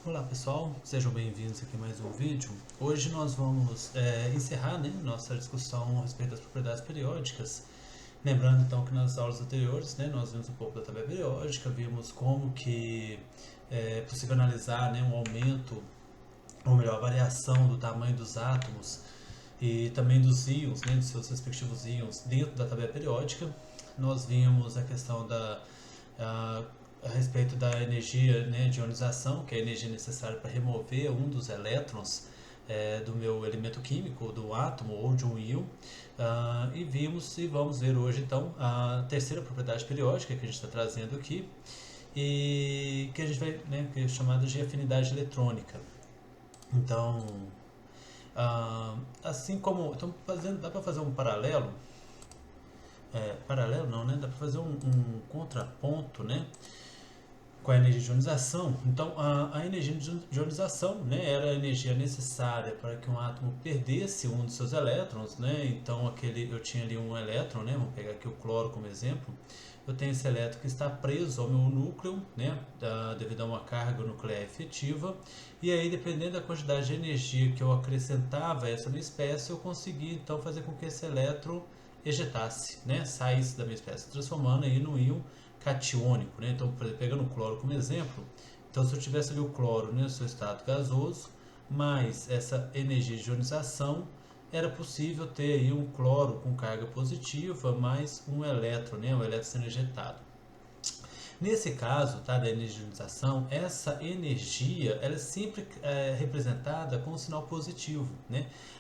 Olá pessoal, sejam bem-vindos aqui a mais um vídeo. Hoje nós vamos encerrar, nossa discussão a respeito das propriedades periódicas. Lembrando então que nas aulas anteriores, nós vimos um pouco da tabela periódica, vimos como que é possível analisar, um aumento, ou melhor, a variação do tamanho dos átomos e também dos íons, dos seus respectivos íons dentro da tabela periódica. Nós vimos a questão a, a respeito da energia, de ionização, que é a energia necessária para remover um dos elétrons do meu elemento químico, do átomo ou de um íon. E vimos e vamos ver hoje então a terceira propriedade periódica que a gente está trazendo aqui, e que a gente vai, que é chamada de afinidade eletrônica. Então, assim como, então dá para fazer um paralelo, paralelo não, dá para fazer um contraponto, com a energia de ionização. Então, a energia de ionização, era a energia necessária para que um átomo perdesse um dos seus elétrons, Então, eu tinha ali um elétron, vamos pegar aqui o cloro como exemplo. Eu tenho esse elétron que está preso ao meu núcleo, devido a uma carga nuclear efetiva. E aí, dependendo da quantidade de energia que eu acrescentava a essa minha espécie, eu conseguia então fazer com que esse elétron ejetasse, saísse da minha espécie, transformando aí no íon catiônico, Então, por exemplo, pegando o cloro como exemplo, então se eu tivesse ali o cloro no seu estado gasoso, mais essa energia de ionização, era possível ter aí um cloro com carga positiva, mais um elétron, o elétron sendo ejetado. Nesse caso, tá, da energia de ionização, essa energia ela é sempre representada com um sinal positivo,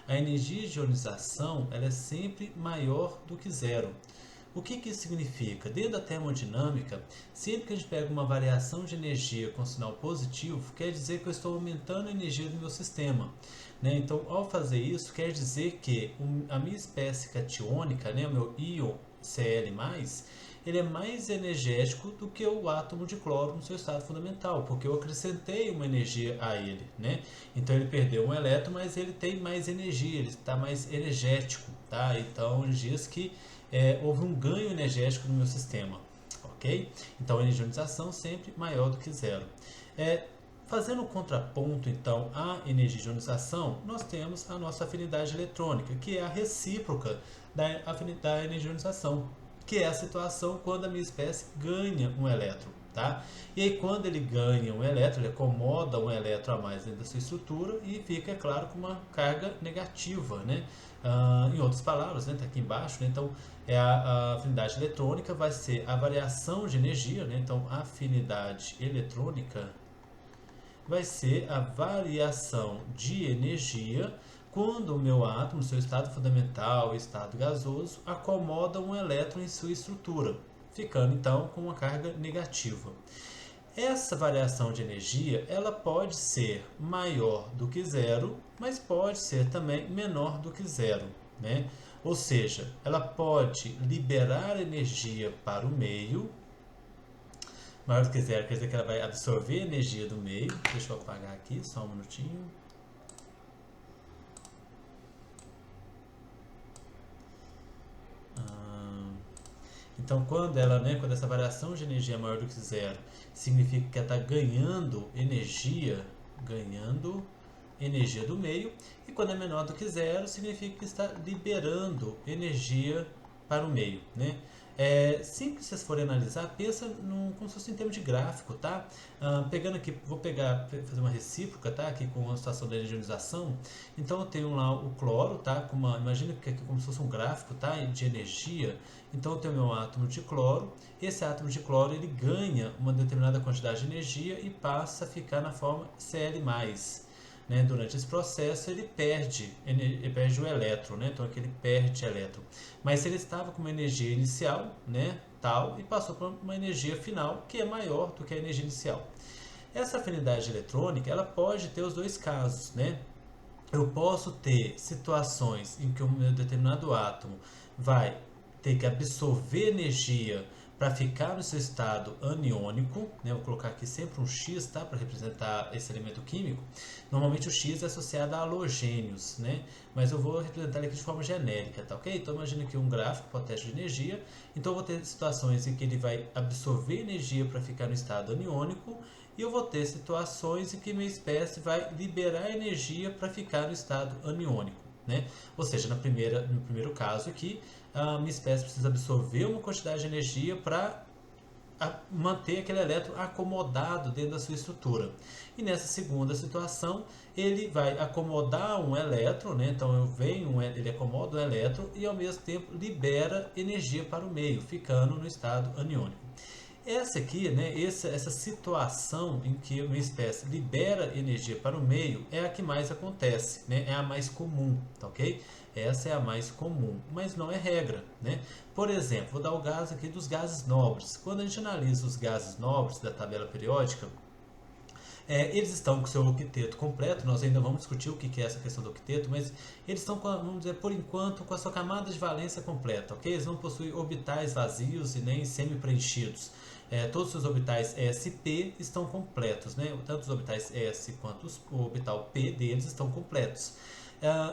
A energia de ionização ela é sempre maior do que zero. O que isso significa? Dentro da termodinâmica, sempre que a gente pega uma variação de energia com sinal positivo, quer dizer que eu estou aumentando a energia do meu sistema. Então, ao fazer isso, quer dizer que a minha espécie catiônica, o meu íon Cl+, ele é mais energético do que o átomo de cloro no seu estado fundamental, porque eu acrescentei uma energia a ele, Então ele perdeu um elétron, mas ele tem mais energia, ele está mais energético, tá? Então ele diz que houve um ganho energético no meu sistema, ok? Então a energização sempre maior do que zero. Fazendo um contraponto então à energia de ionização, nós temos a nossa afinidade eletrônica, que é a recíproca da energia de ionização, que é a situação quando a minha espécie ganha um elétron, tá? E aí quando ele ganha um elétron, ele acomoda um elétron a mais dentro da sua estrutura e fica, é claro, com uma carga negativa, em outras palavras, tá aqui embaixo, então a afinidade eletrônica vai ser a variação de energia, então a afinidade eletrônica vai ser a variação de energia quando o meu átomo, seu estado fundamental e estado gasoso, acomoda um elétron em sua estrutura, ficando então com uma carga negativa. Essa variação de energia ela pode ser maior do que zero, mas pode ser também menor do que zero, Ou seja, ela pode liberar energia para o meio. Maior do que zero quer dizer que ela vai absorver energia do meio. Deixa eu apagar aqui, só um minutinho. Então, quando essa variação de energia é maior do que zero, significa que ela está ganhando energia do meio, e quando é menor do que zero, significa que está liberando energia para o meio, Sempre que vocês forem analisar, pensa como se fosse em termos de gráfico, tá? Pegando aqui, fazer uma recíproca, tá? Aqui com a situação da ionização. Então eu tenho lá o cloro, tá? Imagina que aqui como se fosse um gráfico, tá? De energia. Então eu tenho meu átomo de cloro. Esse átomo de cloro ele ganha uma determinada quantidade de energia e passa a ficar na forma Cl+. Durante esse processo ele perde o elétron, então aqui ele perde elétron. Mas se ele estava com uma energia inicial, tal, e passou para uma energia final que é maior do que a energia inicial. Essa afinidade eletrônica ela pode ter os dois casos, Eu posso ter situações em que um determinado átomo vai ter que absorver energia para ficar no seu estado aniônico, Vou colocar aqui sempre um X, tá, para representar esse elemento químico. Normalmente o X é associado a halogênios, Mas eu vou representar ele aqui de forma genérica, tá ok? Então imagina aqui um gráfico hipotético de energia. Então eu vou ter situações em que ele vai absorver energia para ficar no estado aniônico e eu vou ter situações em que minha espécie vai liberar energia para ficar no estado aniônico, né? Ou seja, no primeiro caso aqui, a minha espécie precisa absorver uma quantidade de energia para manter aquele elétron acomodado dentro da sua estrutura. E nessa segunda situação, ele vai acomodar um elétron, né? Então ele acomoda um elétron e ao mesmo tempo libera energia para o meio, ficando no estado aniônico. Essa aqui, né, essa situação em que uma espécie libera energia para o meio é a que mais acontece, né, é a mais comum, tá ok? Essa é a mais comum, mas não é regra, né? Por exemplo, vou dar o caso aqui dos gases nobres. Quando a gente analisa os gases nobres da tabela periódica, eles estão com o seu octeto completo, nós ainda vamos discutir o que é essa questão do octeto, mas eles estão, vamos dizer, por enquanto, com a sua camada de valência completa, ok? Eles não possuem orbitais vazios e nem semi-preenchidos. Todos os seus orbitais S e P estão completos, né? Tanto os orbitais S quanto o orbital P deles estão completos.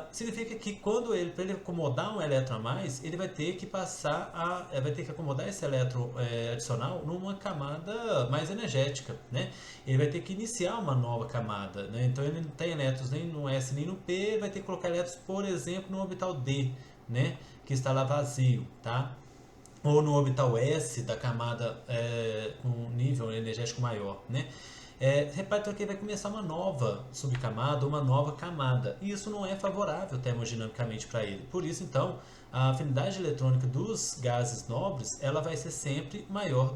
Significa que quando para ele acomodar um elétron a mais, ele vai ter que vai ter que acomodar esse elétron adicional numa camada mais energética, né? Ele vai ter que iniciar uma nova camada, né? Então ele não tem elétrons nem no S nem no P, ele vai ter que colocar elétrons, por exemplo, no orbital D, né? Que está lá vazio, tá? Ou no orbital S da camada com nível energético maior, né? Repare então que vai começar uma nova subcamada, uma nova camada, e isso não é favorável termodinamicamente para ele. Por isso, então, a afinidade eletrônica dos gases nobres ela vai ser sempre maior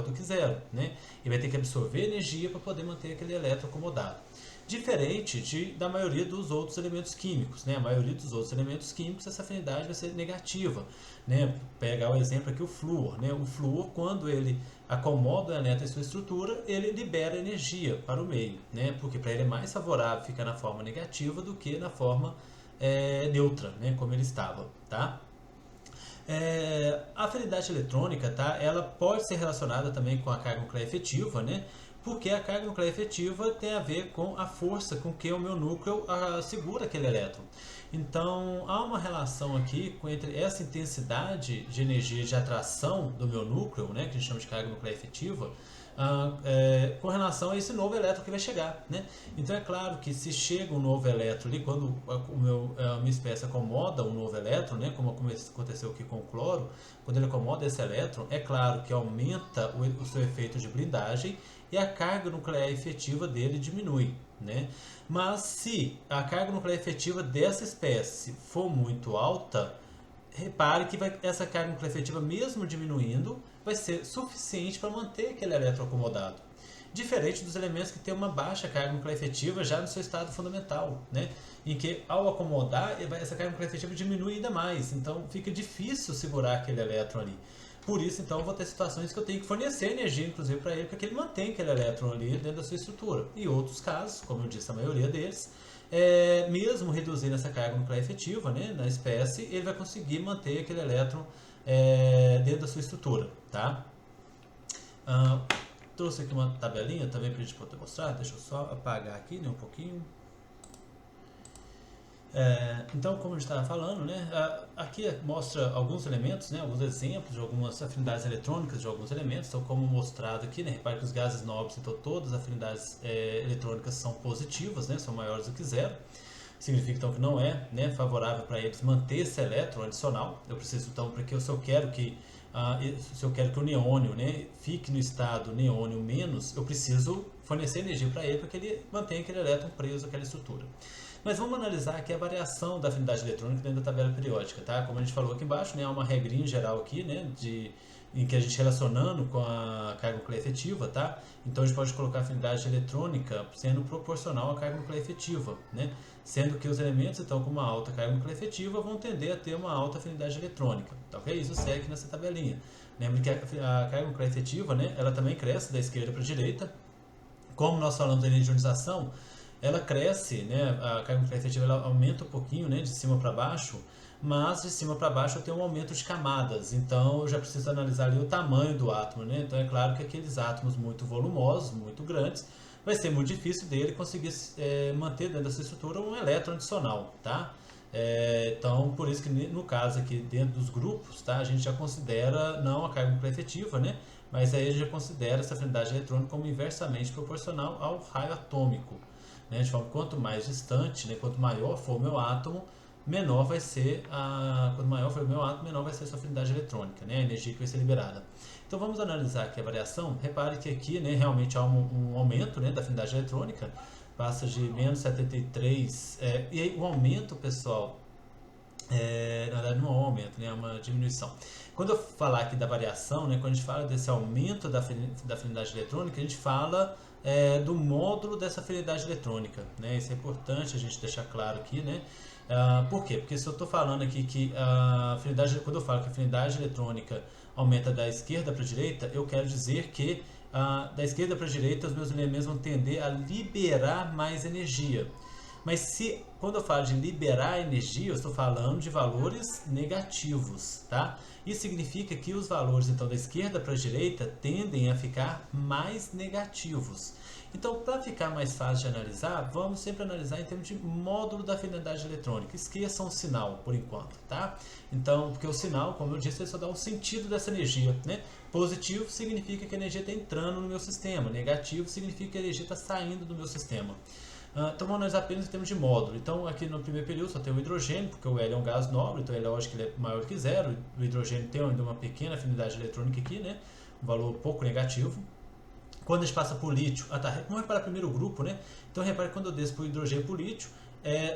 do que zero, né? E vai ter que absorver energia para poder manter aquele elétron acomodado. Diferente da maioria dos outros elementos químicos, né? A maioria dos outros elementos químicos, essa afinidade vai ser negativa, né? Pegar o exemplo aqui, o flúor, né? O flúor, quando ele acomoda o elétron em sua estrutura, ele libera energia para o meio, né? Porque para ele é mais favorável ficar na forma negativa do que na forma neutra, né? Como ele estava, tá? A afinidade eletrônica, tá? Ela pode ser relacionada também com a carga nuclear efetiva, né? Porque a carga nuclear efetiva tem a ver com a força com que o meu núcleo segura aquele elétron. Então, há uma relação aqui entre essa intensidade de energia de atração do meu núcleo, né, que a gente chama de carga nuclear efetiva, com relação a esse novo elétron que vai chegar, né? Então, é claro que se chega um novo elétron ali, quando a minha espécie acomoda um novo elétron, né, como aconteceu aqui com o cloro, quando ele acomoda esse elétron, é claro que aumenta o seu efeito de blindagem e a carga nuclear efetiva dele diminui, né? Mas se a carga nuclear efetiva dessa espécie for muito alta, repare que essa carga nuclear efetiva, mesmo diminuindo, vai ser suficiente para manter aquele elétron acomodado. Diferente dos elementos que têm uma baixa carga nuclear efetiva já no seu estado fundamental, né? Em que ao acomodar, essa carga nuclear efetiva diminui ainda mais, então fica difícil segurar aquele elétron ali. Por isso, então, eu vou ter situações que eu tenho que fornecer energia, inclusive, para ele, para que ele mantenha aquele elétron ali dentro da sua estrutura. E outros casos, como eu disse, a maioria deles, mesmo reduzindo essa carga nuclear efetiva, né, na espécie, ele vai conseguir manter aquele elétron dentro da sua estrutura, tá? Trouxe aqui uma tabelinha também para a gente poder mostrar. Deixa eu só apagar aqui, né, um pouquinho. Então, como a gente estava falando, né, aqui mostra alguns elementos, né, alguns exemplos de algumas afinidades eletrônicas de alguns elementos. Então, como mostrado aqui, né, repare que os gases nobres, então todas as afinidades eletrônicas são positivas, né, são maiores do que zero. Significa então que não é, né, favorável para eles manter esse elétron adicional. Eu preciso então, porque se eu quero que o neônio, né, fique no estado neônio menos, eu preciso fornecer energia para ele para que ele mantenha aquele elétron preso àquela estrutura. Mas vamos analisar aqui a variação da afinidade eletrônica dentro da tabela periódica, tá? Como a gente falou aqui embaixo, né, há uma regrinha geral aqui, né, em que a gente relacionando com a carga nuclear efetiva, tá? Então a gente pode colocar a afinidade eletrônica sendo proporcional à carga nuclear efetiva, né? Sendo que os elementos, então, com uma alta carga nuclear efetiva vão tender a ter uma alta afinidade eletrônica, tá ok? Isso segue nessa tabelinha. Lembre que a carga nuclear efetiva, né, ela também cresce da esquerda para a direita. Como nós falamos da energia de ionização, ela cresce, né, a carga nuclear efetiva ela aumenta um pouquinho, né, de cima para baixo, mas de cima para baixo eu tenho um aumento de camadas, então eu já preciso analisar ali o tamanho do átomo, né? Então é claro que aqueles átomos muito volumosos, muito grandes, vai ser muito difícil dele conseguir manter dentro dessa estrutura um elétron adicional, tá? Então, por isso que no caso aqui dentro dos grupos, tá, a gente já considera não a carga nuclear efetiva, né, mas aí a gente já considera essa afinidade eletrônica como inversamente proporcional ao raio atômico, né, de forma que quanto mais distante, né, quanto maior for o meu átomo, menor vai ser quanto maior for o meu átomo, menor vai ser a sua afinidade eletrônica, né, a energia que vai ser liberada. Então vamos analisar aqui a variação. Repare que aqui, né, realmente há um aumento, né, da afinidade eletrônica, passa de menos 73, e aí o aumento, pessoal, na verdade não é um aumento, né, é uma diminuição. Quando eu falar aqui da variação, né, quando a gente fala desse aumento da afinidade eletrônica, a gente fala do módulo dessa afinidade eletrônica, né? Isso é importante a gente deixar claro aqui, né? Por quê? Porque se eu estou falando aqui que a afinidade, quando eu falo que a afinidade eletrônica aumenta da esquerda para a direita, eu quero dizer que da esquerda para a direita os meus elementos vão tender a liberar mais energia. Mas quando eu falo de liberar energia, eu estou falando de valores negativos, tá? Isso significa que os valores então da esquerda para a direita tendem a ficar mais negativos. Então, para ficar mais fácil de analisar, vamos sempre analisar em termos de módulo da afinidade eletrônica. Esqueçam o sinal por enquanto, tá? Então, porque o sinal, como eu disse, ele só dá um sentido dessa energia, né? Positivo significa que a energia está entrando no meu sistema, negativo significa que a energia está saindo do meu sistema. Então vamos analisar apenas em termos de módulo. Então aqui no primeiro período só tem o hidrogênio, porque o hélio é um gás nobre, então é lógico que ele é maior que zero. O hidrogênio tem ainda uma pequena afinidade eletrônica aqui, né? Um valor pouco negativo. Quando a gente passa para o lítio, vamos reparar primeiro o grupo, né? Então repare que quando eu desço para o hidrogênio e para o lítio,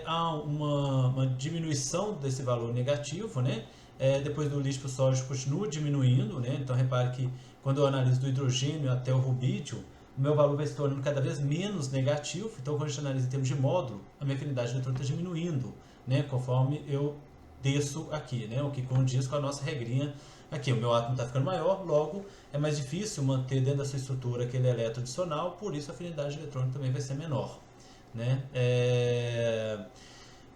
há uma diminuição desse valor negativo, né? Depois do lítio para o sódio continua diminuindo, né? Então repare que quando eu analiso do hidrogênio até o rubídio, o meu valor vai se tornando cada vez menos negativo. Então, quando a gente analisa em termos de módulo, a minha afinidade eletrônica está diminuindo, né, conforme eu desço aqui, né, o que condiz com a nossa regrinha aqui. O meu átomo está ficando maior, logo é mais difícil manter dentro da sua estrutura aquele elétron adicional, por isso a afinidade eletrônica também vai ser menor, né?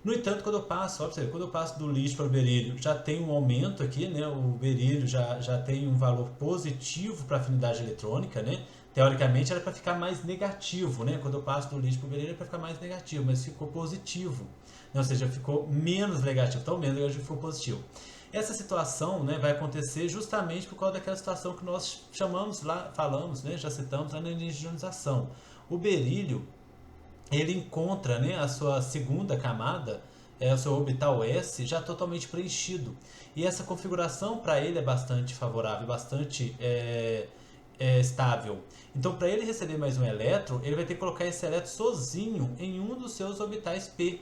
No entanto, quando eu passo do lítio para o berílio, já tem um aumento aqui, né? O berílio já tem um valor positivo para a afinidade eletrônica, né? Teoricamente era para ficar mais negativo, né? Quando eu passo do lítio para o berílio é para ficar mais negativo, mas ficou positivo, né? Ou seja, ficou menos negativo, então menos negativo ficou positivo. Essa situação, né, vai acontecer justamente por causa daquela situação que nós falamos, né? Já citamos lá na energia de ionização. O berílio, ele encontra, né, a sua segunda camada, o seu orbital S, já totalmente preenchido. E essa configuração para ele é bastante favorável, bastante estável. Então, para ele receber mais um elétron, ele vai ter que colocar esse elétron sozinho em um dos seus orbitais P.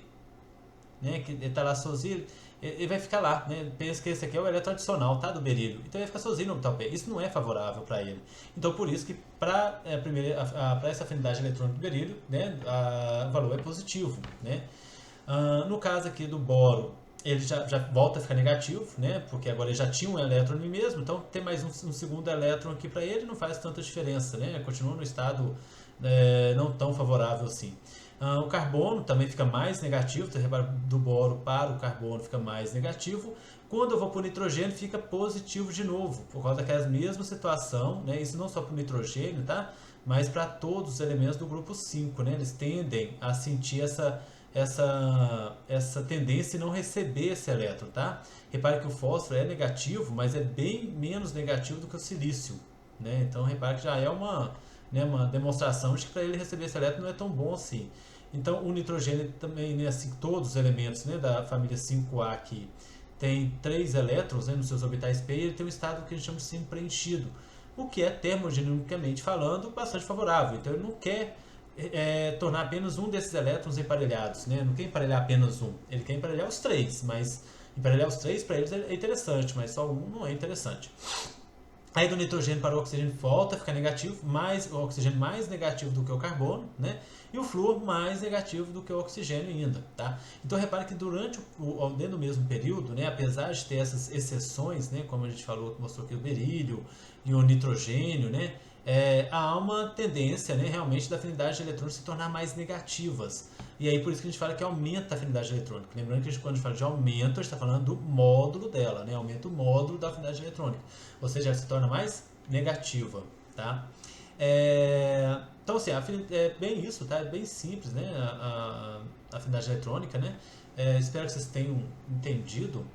Né, que ele está lá sozinho, ele vai ficar lá, né? Pensa que esse aqui é o elétron adicional, tá, do berílio. Então ele vai ficar sozinho no orbital P. Isso não é favorável para ele. Então por isso que para essa afinidade eletrônica do berílio, né, o valor é positivo, né? No caso aqui do boro, ele já volta a ficar negativo, né? Porque agora ele já tinha um elétron ali mesmo, então ter mais um segundo elétron aqui para ele não faz tanta diferença, né? Continua no estado não tão favorável assim. O carbono também fica mais negativo, do boro para o carbono fica mais negativo. Quando eu vou para o nitrogênio, fica positivo de novo, por causa daquela mesma situação, né? Isso não só para o nitrogênio, tá? Mas para todos os elementos do grupo 5, né? Eles tendem a sentir essa tendência em não receber esse elétron, tá? Repare que o fósforo é negativo, mas é bem menos negativo do que o silício, né? Então repare que já é uma demonstração de que para ele receber esse elétron não é tão bom assim. Então o nitrogênio também, né, assim, todos os elementos, né, da família 5A aqui tem 3 elétrons, né, nos seus orbitais P, e ele tem um estado que a gente chama de semi-preenchido, o que é termodinamicamente falando bastante favorável. Então ele não quer tornar apenas um desses elétrons emparelhados, né? Não quer emparelhar apenas um, ele quer emparelhar os 3, mas emparelhar os 3 para eles é interessante, mas só um não é interessante. Aí do nitrogênio para o oxigênio volta a ficar negativo, o oxigênio mais negativo do que o carbono, né? E o flúor mais negativo do que o oxigênio ainda, tá? Então repare que dentro do mesmo período, né, apesar de ter essas exceções, né, como a gente mostrou aqui o berílio e o nitrogênio, né, há uma tendência, né, realmente da afinidade de eletrônicos se tornar mais negativas. E aí por isso que a gente fala que aumenta a afinidade eletrônica. Lembrando que quando a gente fala de aumento, a gente está falando do módulo dela, né? Aumenta o módulo da afinidade eletrônica. Ou seja, ela se torna mais negativa, tá? Então assim, é bem isso, tá? É bem simples, né? A afinidade eletrônica, né? Espero que vocês tenham entendido.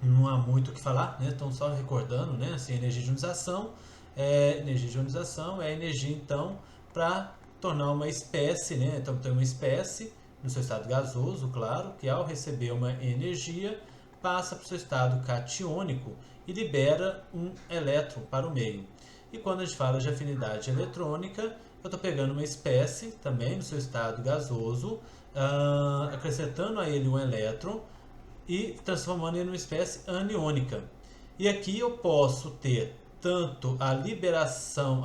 Não há muito o que falar, né? Então só recordando, né? Assim, energia de ionização é energia então para tornar uma espécie, né? Então tem uma espécie no seu estado gasoso, claro, que ao receber uma energia passa para o seu estado catiônico e libera um elétron para o meio. E quando a gente fala de afinidade eletrônica, eu estou pegando uma espécie também no seu estado gasoso, acrescentando a ele um elétron e transformando ele numa espécie aniônica. E aqui eu posso ter tanto a liberação,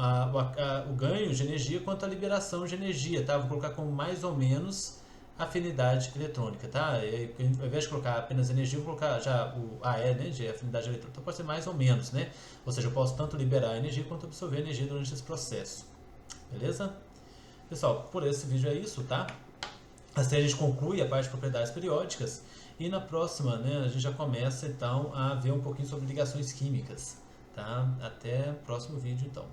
o ganho de energia, quanto a liberação de energia, tá? Vou colocar como mais ou menos afinidade eletrônica, tá? Ao invés de colocar apenas energia, eu vou colocar já o AE, né, de afinidade eletrônica. Então pode ser mais ou menos, né? Ou seja, eu posso tanto liberar energia quanto absorver energia durante esse processo. Beleza? Pessoal, por esse vídeo é isso, tá? Assim a gente conclui a parte de propriedades periódicas e na próxima, né, a gente já começa então a ver um pouquinho sobre ligações químicas, tá? Até o próximo vídeo então.